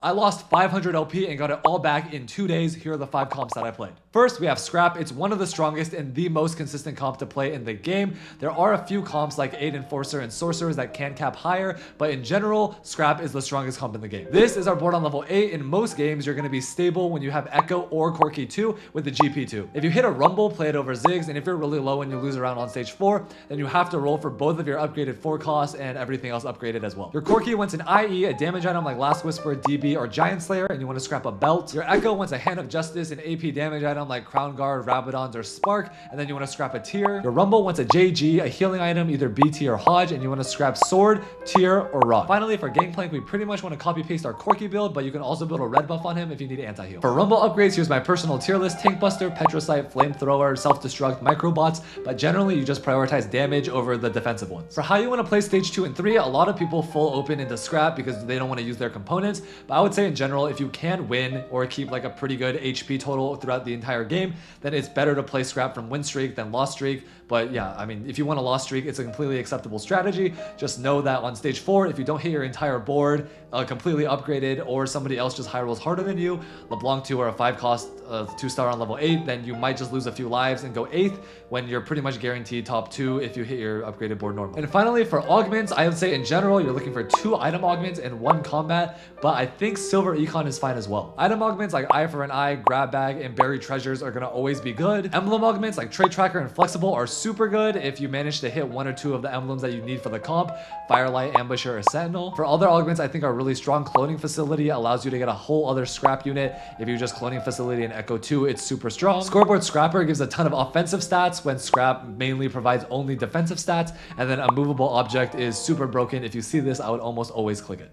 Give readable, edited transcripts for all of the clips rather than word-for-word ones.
I lost 500 LP and got it all back in 2 days. Here are the 5 comps that I played. First, we have Scrap. It's one of the strongest and the most consistent comp to play in the game. There are a few comps like Aid Enforcer and Sorcerers that can cap higher, but in general, Scrap is the strongest comp in the game. This is our board on level 8. In most games, you're going to be stable when you have Echo or Corki 2 with the GP2. If you hit a Rumble, play it over Ziggs, and if you're really low and you lose around on stage 4, then you have to roll for both of your upgraded 4 costs and everything else upgraded as well. Your Corki wants an IE, a damage item like Last Whisper, DB, or Giant Slayer, and you want to scrap a belt. Your Echo wants a Hand of Justice, an AP damage item like Crown Guard, Rabadons, or Spark, and then you want to scrap a tier. Your Rumble wants a JG, a healing item, either BT or Hodge, and you want to scrap Sword, Tier, or Rock. Finally, for Gangplank, we pretty much want to copy paste our Corki build, but you can also build a red buff on him if you need anti-heal. For Rumble upgrades, here's my personal tier list: Tank Buster, Petrocyte, Flamethrower, Self-Destruct, Microbots, but generally you just prioritize damage over the defensive ones. For how you want to play stage 2 and 3, a lot of people full open into scrap because they don't want to use their components, but I would say in general, if you can win or keep like a pretty good HP total throughout the entire game, then it's better to play scrap from win streak than loss streak. But yeah, I mean, if you want a loss streak, it's a completely acceptable strategy. Just know that on stage 4, if you don't hit your entire board completely upgraded, or somebody else just high rolls harder than you, LeBlanc 2 or a 5 cost 2-star on level 8, then you might just lose a few lives and go 8th when you're pretty much guaranteed top 2 if you hit your upgraded board normal. And finally, for augments, I would say in general, you're looking for 2 item augments and 1 combat, but I think Silver Econ is fine as well. Item augments like Eye for an Eye, Grab Bag, and Buried Treasures are going to always be good. Emblem augments like Trade Tracker and Flexible are super good if you manage to hit 1 or 2 of the emblems that you need for the comp: Firelight, Ambusher, or Sentinel. For other augments, I think are really strong. Cloning Facility allows you to get a whole other scrap unit. If you just Cloning Facility and Echo 2, it's super strong. Scoreboard Scrapper gives a ton of offensive stats when scrap mainly provides only defensive stats. And then a movable object is super broken. If you see this, I would almost always click it.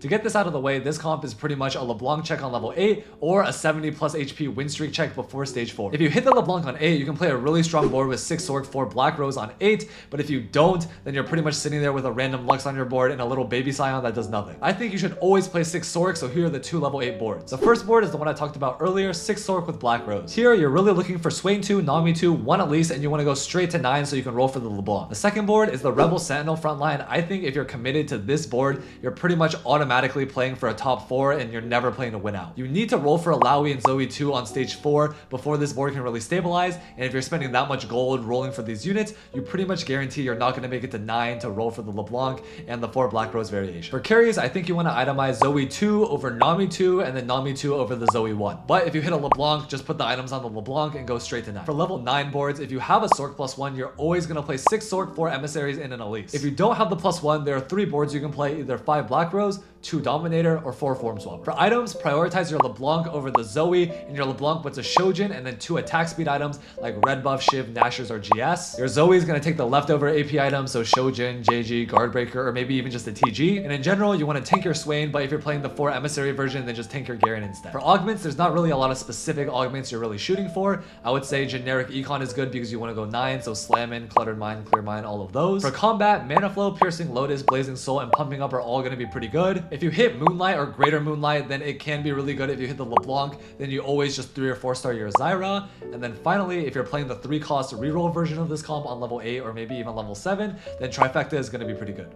To get this out of the way, this comp is pretty much a LeBlanc check on level 8 or a 70 plus HP win streak check before stage 4. If you hit the LeBlanc on 8, you can play a really strong board with 6 Sorc, 4 Black Rose on 8, but if you don't, then you're pretty much sitting there with a random Lux on your board and a little baby Scion that does nothing. I think you should always play 6 Sorc, so here are the 2 level 8 boards. The first board is the one I talked about earlier, 6 Sorc with Black Rose. Here, you're really looking for Swain 2, Nami 2, 1 at least, and you want to go straight to 9 so you can roll for the LeBlanc. The second board is the Rebel Sentinel frontline. I think if you're committed to this board, you're pretty much automatically playing for a top 4 and you're never playing to win out. You need to roll for Alawi and Zoe 2 on stage 4 before this board can really stabilize, and if you're spending that much gold rolling for these units, you pretty much guarantee you're not going to make it to 9 to roll for the LeBlanc and the 4 Black Rose variation. For carries, I think you want to itemize Zoe 2 over Nami 2 and then Nami 2 over the Zoe 1. But if you hit a LeBlanc, just put the items on the LeBlanc and go straight to 9. For level 9 boards, if you have a Sorc +1, you're always going to play 6 Sorc, 4 Emissaries, and an Elise. If you don't have the +1, there are 3 boards you can play: either 5 Black Rose, 2 Dominator, or 4 Form Swap. For items, prioritize your LeBlanc over the Zoe, and your LeBlanc puts a Shojin and then 2 attack speed items like Red Buff, Shiv, Nashers, or GS. Your Zoe is going to take the leftover AP items, so Shojin, JG, Guardbreaker, or maybe even just a TG. And in general, you want to tank your Swain, but if you're playing the 4 Emissary version, then just tank your Garen instead. For augments, there's not really a lot of specific augments you're really shooting for. I would say generic Econ is good because you want to go 9, so Slammin', Cluttered Mind, Clear Mind, all of those. For combat, Mana Flow, Piercing Lotus, Blazing Soul, and Pumping Up are all going to be pretty good. If you hit Moonlight or Greater Moonlight, then it can be really good. If you hit the LeBlanc, then you always just 3 or 4 star your Zyra. And then finally, if you're playing the 3 cost reroll version of this comp on level 8 or maybe even level 7, then Trifecta is going to be pretty good.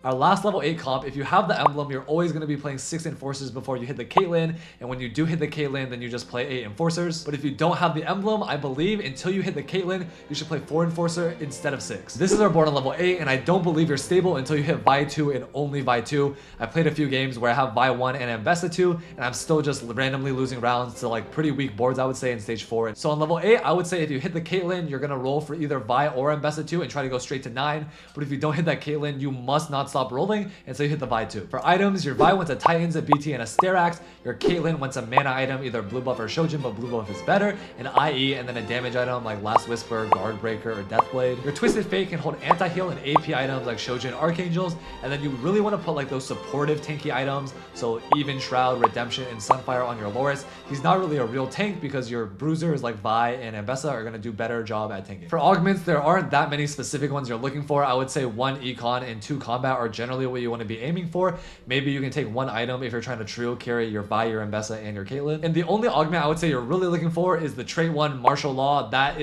Our last level 8 comp, if you have the emblem, you're always going to be playing 6 Enforcers before you hit the Caitlyn, and when you do hit the Caitlyn, then you just play 8 Enforcers. But if you don't have the emblem, I believe until you hit the Caitlyn, you should play 4 Enforcer instead of 6. This is our board on level 8, and I don't believe you're stable until you hit Vi 2 and only Vi 2. I played a few games where I have Vi 1 and Ambessa 2, and I'm still just randomly losing rounds to like pretty weak boards, I would say, in stage 4. So on level 8, I would say if you hit the Caitlyn, you're going to roll for either Vi or Ambessa 2 and try to go straight to 9. But if you don't hit that Caitlyn, you must not stop rolling until you hit the Vi 2. For items, your Vi wants a Titans, a BT, and a Sterax. Your Caitlyn wants a mana item, either blue buff or Shojin, but blue buff is better, an IE, and then a damage item like Last Whisper, Guardbreaker, or Deathblade. Your Twisted Fate can hold anti-heal and AP items like Shojin, Archangels, and then you really want to put like those supportive tanky items, so Even Shroud, Redemption, and Sunfire on your Loris. He's not really a real tank because your bruisers like Vi and Ambessa are going to do better job at tanking. For augments, there aren't that many specific ones you're looking for. I would say 1 Econ and 2 Combat are generally what you want to be aiming for. Maybe you can take one item if you're trying to trio carry your Vi, your Mbessa, and your Caitlyn. And the only augment I would say you're really looking for is the trait 1 Martial Law. That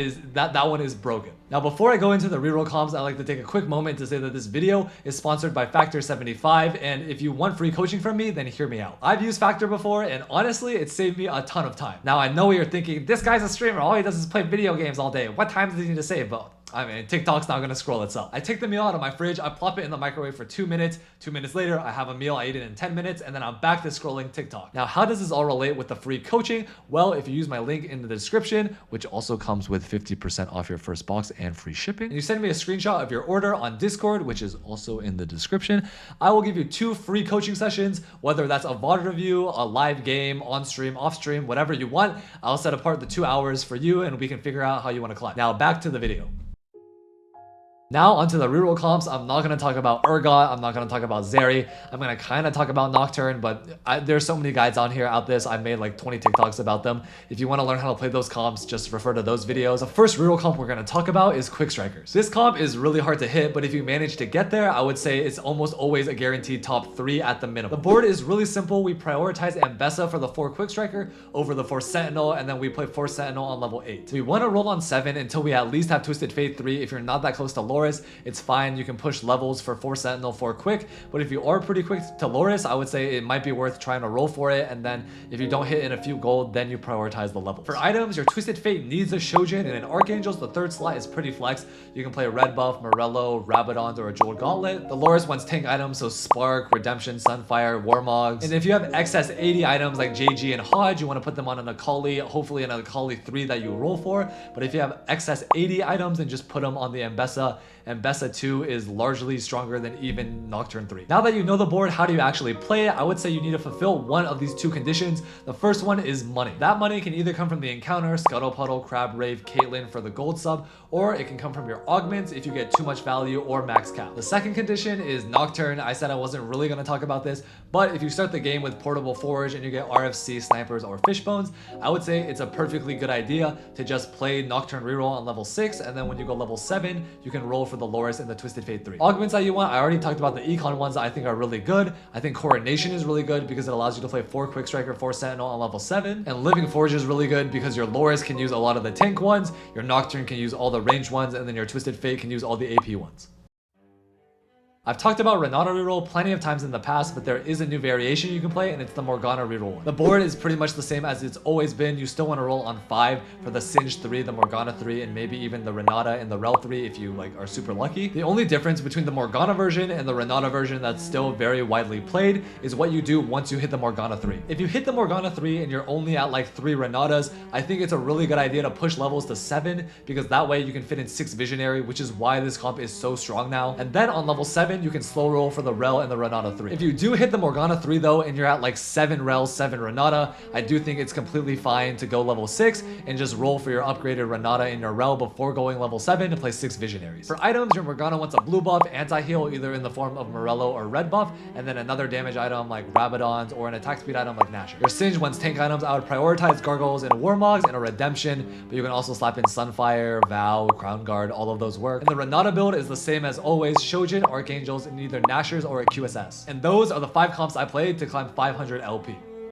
one is broken. Now, before I go into the reroll comps, I'd like to take a quick moment to say that this video is sponsored by Factor 75, and if you want free coaching from me, then hear me out. I've used Factor before, and honestly, it saved me a ton of time. Now, I know what you're thinking, this guy's a streamer, all he does is play video games all day. What time does he need to save? But I mean, TikTok's not gonna scroll itself. I take the meal out of my fridge, I plop it in the microwave for 2 minutes. 2 minutes later, I have a meal, I eat it in 10 minutes, and then I'm back to scrolling TikTok. Now, how does this all relate with the free coaching? Well, if you use my link in the description, which also comes with 50% off your first box and free shipping, and you send me a screenshot of your order on Discord, which is also in the description, I will give you 2 free coaching sessions, whether that's a VOD review, a live game, on stream, off stream, whatever you want. I'll set apart the 2 hours for you, and we can figure out how you want to climb. Now, back to the video. Now onto the reroll comps. I'm not going to talk about Urgot, I'm not going to talk about Zeri. I'm going to kind of talk about Nocturne, but there's so many guides on here out this. I've made like 20 TikToks about them. If you want to learn how to play those comps, just refer to those videos. The first reroll comp we're going to talk about is quickstrikers. This comp is really hard to hit, but if you manage to get there, I would say it's almost always a guaranteed top 3 at the minimum. The board is really simple. We prioritize Mbessa for the 4 quickstriker over the 4 sentinel, and then we play 4 sentinel on level 8. So we want to roll on 7 until we at least have Twisted Fate 3. If you're not that close to Loris, it's fine. You can push levels for 4 sentinel, 4 quick, but if you are pretty quick to Loris, I would say it might be worth trying to roll for it, and then if you don't hit in a few gold, then you prioritize the levels. For items, your Twisted Fate needs a Shojin and an Archangels. The 3rd slot is pretty flex. You can play a red buff, Morello, Rabadons, or a Jeweled Gauntlet. The Loris wants tank items, so Spark, Redemption, Sunfire, Warmogs. And if you have excess 80 items like JG and Hodge, you want to put them on an Akali, hopefully an Akali 3 that you roll for. But if you have excess 80 items, then just put them on the Mbessa. Mbessa 2 is largely stronger than even Nocturne 3. Now that you know the board, how do you actually play it? I would say you need to fulfill one of these 2 conditions. The first one is money. That money can either come from the encounter, Scuttle Puddle, Crab Rave, Caitlyn for the gold sub, or it can come from your augments if you get too much value or max cap. The second condition is Nocturne. I said I wasn't really going to talk about this, but if you start the game with Portable Forge and you get RFC, Snipers, or Fishbones, I would say it's a perfectly good idea to just play Nocturne reroll on level 6, and then when you go level 7, you can roll for the Loris and the Twisted Fate 3. Augments that you want, I already talked about the Econ ones that I think are really good. I think Coronation is really good because it allows you to play 4 Quickstriker, 4 Sentinel on level 7. And Living Forge is really good because your Loris can use a lot of the tank ones, your Nocturne can use all the ranged ones, and then your Twisted Fate can use all the AP ones. I've talked about Renata reroll plenty of times in the past, but there is a new variation you can play, and it's the Morgana reroll one. The board is pretty much the same as it's always been. You still want to roll on 5 for the Singed 3, the Morgana 3, and maybe even the Renata and the Rel 3 if you like are super lucky. The only difference between the Morgana version and the Renata version that's still very widely played is what you do once you hit the Morgana 3. If you hit the Morgana 3 and you're only at like 3 Renatas, I think it's a really good idea to push levels to 7 because that way you can fit in 6 Visionary, which is why this comp is so strong now. And then on level 7, you can slow roll for the Rel and the Renata 3. If you do hit the Morgana 3 though, and you're at like 7 Rel, 7 Renata, I do think it's completely fine to go level 6 and just roll for your upgraded Renata and your Rel before going level 7 to play 6 Visionaries. For items, your Morgana wants a blue buff, anti-heal either in the form of Morello or red buff, and then another damage item like Rabadons or an attack speed item like Nasher. Your Singe wants tank items. I would prioritize Gargoyles and Warmogs and a Redemption, but you can also slap in Sunfire, Vow, Crown Guard, all of those work. And the Renata build is the same as always, Shojin, Archangels, and either Nashers or a QSS. And those are the 5 comps I played to climb 500 LP.